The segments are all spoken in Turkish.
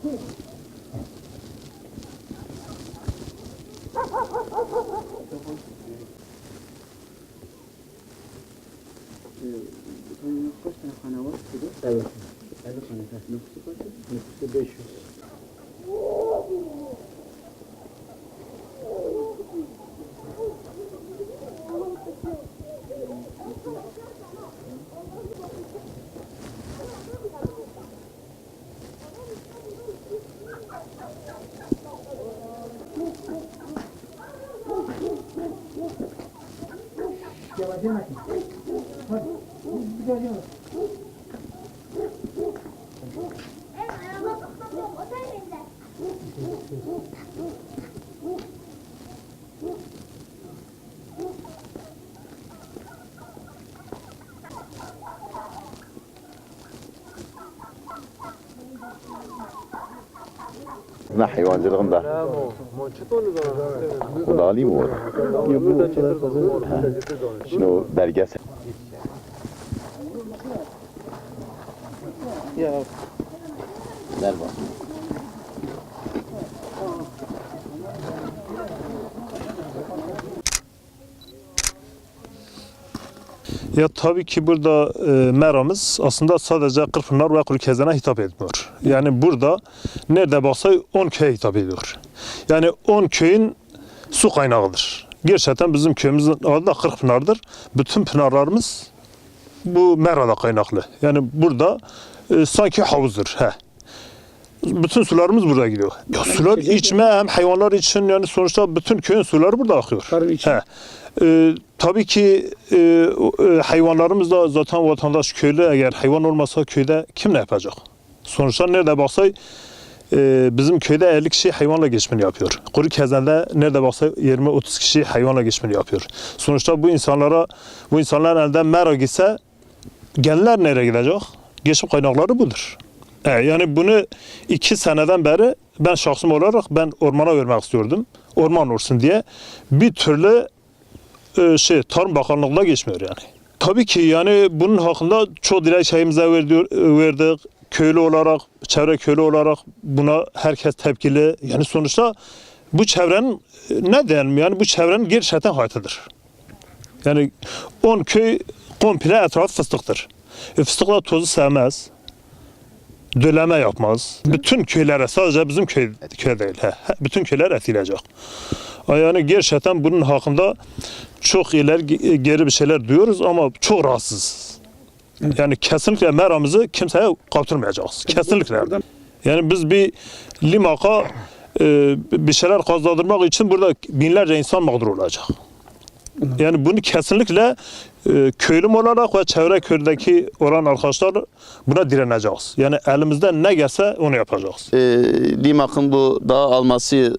Kaç tane hane var? Evet. 50 hane. Nüfusu kaç? Nüfusu 500. Yavaş yavaş. Hadi. Bir daha yavaş. Ne hayvancılığında? O da alayım mı? Şimdi o belgesel. Ya. Ver bak. Ya tabii ki burada meramız aslında sadece Kırkpınar ve Kulukezen'e hitap etmiyor. Yani burada nerede baksa 10 köye hitap ediyor. Yani 10 köyün su kaynağıdır. Gerçekten bizim köyümüzün adı da Kırkpınar'dır. Bütün pınarlarımız bu merada kaynaklı. Yani burada sanki havuzdur. Bütün sularımız burada gidiyor. Ya sular içme hem hayvanlar için yani sonuçta bütün köyün suları burada akıyor. Tabii ki hayvanlarımız da zaten vatandaş köylü, eğer hayvan olmasa köyde kim ne yapacak? Sonuçta nerede baksa bizim köyde 50 kişi hayvanla geçimini yapıyor. Kulukezen'de nerede baksa 20-30 kişi hayvanla geçimini yapıyor. Sonuçta bu insanların elden mera gitse genler nereye gidecek? Geçim kaynakları budur. Yani bunu 2 seneden beri ben şahsım olarak ben ormana vermek istiyordum. Orman olsun diye. Bir türlü Tarım Bakanlığı'na geçmiyor yani. Tabii ki yani bunun hakkında çok dilekçemize verdik. Köylü olarak, çevre köylü olarak buna herkes tepkili. Yani sonuçta bu çevrenin ne diyelim yani bu çevrenin gerçekten hayatıdır. Yani 10 köy komple etrafı fıstıktır. Fıstıklar tozu sevmez. Döleme yapmaz. Bütün köylere, sadece bizim köy değil. Bütün köyler etkileyecek. Yani gerçekten bunun hakkında çok ileri geri bir şeyler duyuyoruz ama çok rahatsız. Yani kesinlikle meramızı kimseye kaptırmayacağız. Kesinlikle. Yani biz bir limaka bir şeyler kazandırmak için burada binlerce insan mağdur olacak. Yani bunu kesinlikle köylüm olarak ve çevre köydeki olan arkadaşlar buna direneceğiz. Yani elimizden ne gelse onu yapacağız. Limak'ın bu dağ alması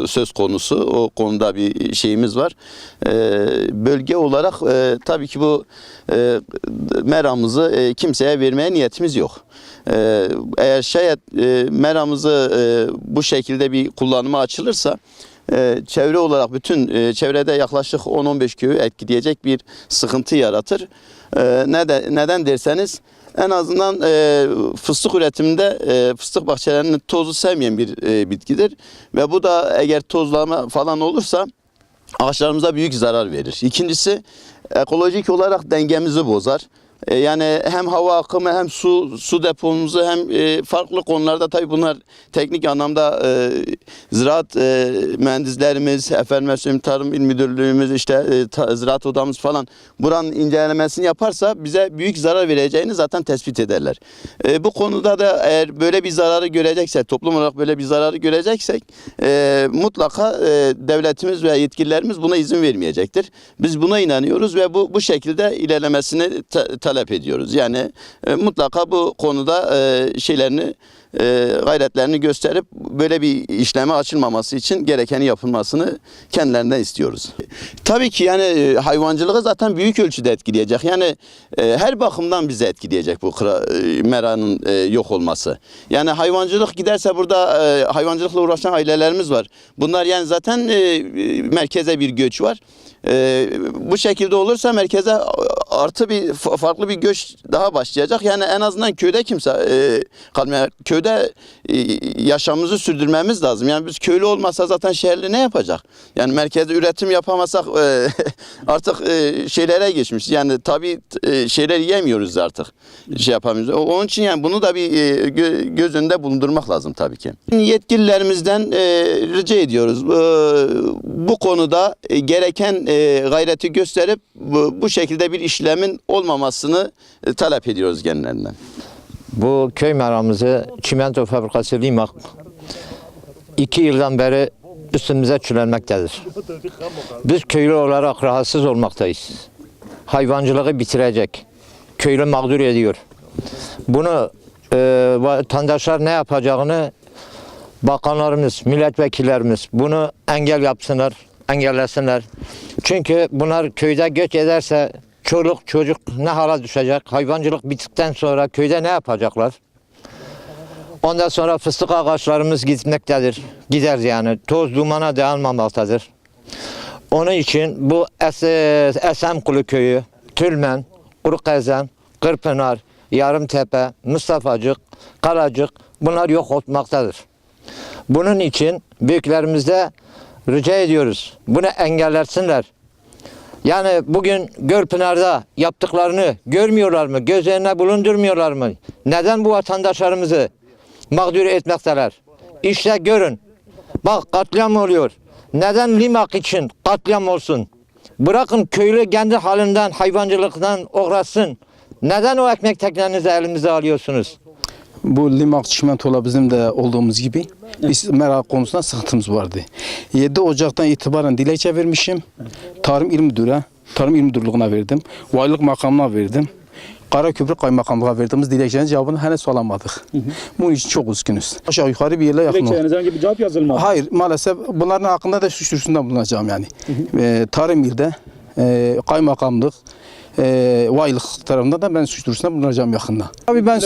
söz konusu. O konuda bir şeyimiz var. Bölge olarak tabii ki bu meramızı kimseye vermeye niyetimiz yok. Eğer şayet meramızı bu şekilde bir kullanıma açılırsa çevre olarak bütün çevrede yaklaşık 10-15 köyü etkileyecek bir sıkıntı yaratır. Neden derseniz en azından fıstık üretiminde fıstık bahçelerinin tozu sevmeyen bir bitkidir. Ve bu da eğer tozlama falan olursa ağaçlarımıza büyük zarar verir. İkincisi ekolojik olarak dengemizi bozar. Yani hem hava akımı hem su depomuzu hem farklı konularda tabii bunlar teknik anlamda ziraat mühendislerimiz, Tarım İl Müdürlüğümüz, ziraat odamız falan buranın incelemesini yaparsa bize büyük zarar vereceğini zaten tespit ederler. Bu konuda da eğer böyle bir zararı göreceksek, toplum olarak böyle bir zararı göreceksek mutlaka devletimiz ve yetkililerimiz buna izin vermeyecektir. Biz buna inanıyoruz ve bu şekilde ilerlemesini talep ediyoruz. Yani mutlaka bu konuda gayretlerini gösterip böyle bir işleme açılmaması için gerekeni yapılmasını kendilerinden istiyoruz. Tabii ki yani hayvancılığı zaten büyük ölçüde etkileyecek. Yani her bakımdan bizi etkileyecek bu meranın yok olması. Yani hayvancılık giderse burada hayvancılıkla uğraşan ailelerimiz var. Bunlar yani zaten merkeze bir göç var. Bu şekilde olursa merkeze farklı bir göç daha başlayacak. Yani en azından köyde kimse kalmaya, köylü köyde yaşamımızı sürdürmemiz lazım. Yani biz köylü olmasa zaten şehirli ne yapacak? Yani merkezde üretim yapamasak artık şeylere geçmiş. Yani tabii şeyler yemiyoruz artık. Şey yapamıyoruz. Onun için yani bunu da bir göz önünde bulundurmak lazım tabii ki. Yetkililerimizden rica ediyoruz. Bu konuda gereken gayreti gösterip bu şekilde bir işlemin olmamasını talep ediyoruz kendilerinden. Bu köy meramızı çimento fabrikası Limak 2 yıldan beri üstümüze çölenmektedir. Biz köylü olarak rahatsız olmaktayız. Hayvancılığı bitirecek. Köylü mağdur ediyor. Bunu vatandaşlar ne yapacağını bakanlarımız, milletvekillerimiz bunu engellesinler. Çünkü bunlar köyde göç ederse çoluk çocuk ne hala düşecek? Hayvancılık bittikten sonra köyde ne yapacaklar? Ondan sonra fıstık ağaçlarımız gitmektedir. Gider yani. Toz dumana dayanmamaktadır. Onun için bu Esemkulu köyü, Tülmen, Kurukezen, Kırpınar, Yarımtepe, Mustafacık, Kalacık bunlar yok olmaktadır. Bunun için büyüklerimize rica ediyoruz. Bunu engellersinler. Yani bugün Gölpınar'da yaptıklarını görmüyorlar mı? Göz önüne bulundurmuyorlar mı? Neden bu vatandaşlarımızı mağdur etmekteler? İşte görün. Bak katliam oluyor. Neden Limak için katliam olsun? Bırakın köylü kendi halinden, hayvancılıktan uğraşsın. Neden o ekmek teknenizi elimize alıyorsunuz? Bu Limak çimentola bizim de olduğumuz gibi biz merak konusunda sıkıntımız vardı. 7 Ocak'tan itibaren dilekçe vermişim. Tarım İl Müdürü, Tarım İl Müdürlüğü'ne verdim. Valilik makamına verdim. Karaköprü Kaymakamlığa verdiğimiz dilekçenin cevabını henüz alamadık. Bunun için çok üzgünüz. Aşağı yukarı bir yere yakın. Dilekçenize herhangi bir cevap yazılmadı. Hayır, maalesef bunların hakkında da suç duyurusunda bulunacağım yani. Tarım İl'de, Kaymakamlık, valilik tarafında da ben suç duyurusunda bulunacağım yakında. Tabii ben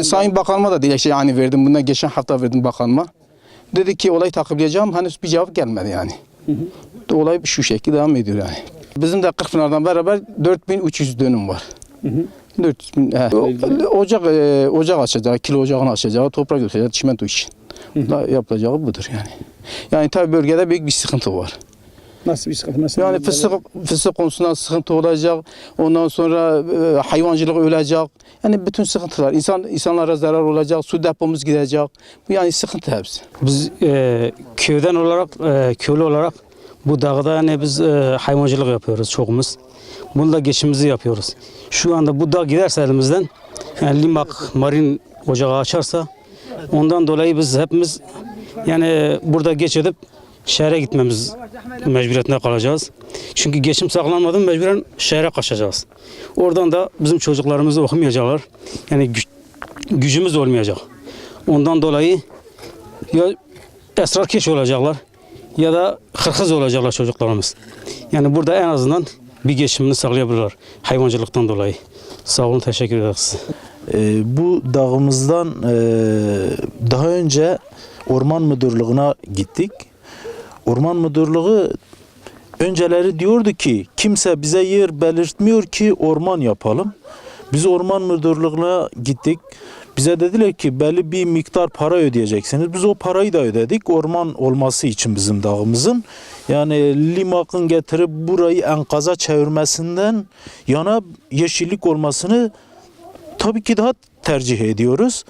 Sayın Bakanıma da dilekçe yani verdim. Bundan geçen hafta verdim bakanıma. Dedi ki olayı takiplayacağım. Henüz bir cevap gelmedi yani. Olay şu şekilde devam ediyor yani. Bizim de Kırkpınar'dan beraber 4300 dönüm var. 400 bin, ocak açacak, kilo ocağını açacak, toprak götürecek, çimento için. Da yapılacağı budur yani. Yani tabii bölgede büyük bir sıkıntı var. Nasıl bir sıkıntı? Mesela Yani fıstık konusunda sıkıntı olacak. Ondan sonra hayvancılık ölecek. Yani bütün sıkıntılar. İnsanlara zarar olacak. Su depomuz gidecek. Bu yani sıkıntı hepsi. biz köyden olarak, köylü olarak bu dağda yani biz hayvancılık yapıyoruz çoğumuz. Bununla geçimimizi yapıyoruz. Şu anda bu dağ giderse elimizden, yani Limak marin ocağı açarsa ondan dolayı biz hepimiz yani burada geç edip şehre gitmemiz mecburiyetine kalacağız. Çünkü geçim sağlanmadan mecburen şehre kaçacağız. Oradan da bizim çocuklarımızı okumayacaklar. Yani gücümüz olmayacak. Ondan dolayı ya esrarkeş olacaklar ya da hırkız olacaklar çocuklarımız. Yani burada en azından bir geçimini sağlayabilirler hayvancılıktan dolayı. Sağ olun, teşekkür ederiz. Bu dağımızdan daha önce Orman Müdürlüğü'ne gittik. Orman Müdürlüğü önceleri diyordu ki kimse bize yer belirtmiyor ki orman yapalım. Biz Orman Müdürlüğü'ne gittik. Bize dediler ki belli bir miktar para ödeyeceksiniz. Biz o parayı da ödedik orman olması için bizim dağımızın. Yani Limak'ın getirip burayı enkaza çevirmesinden yana yeşillik olmasını tabii ki daha tercih ediyoruz.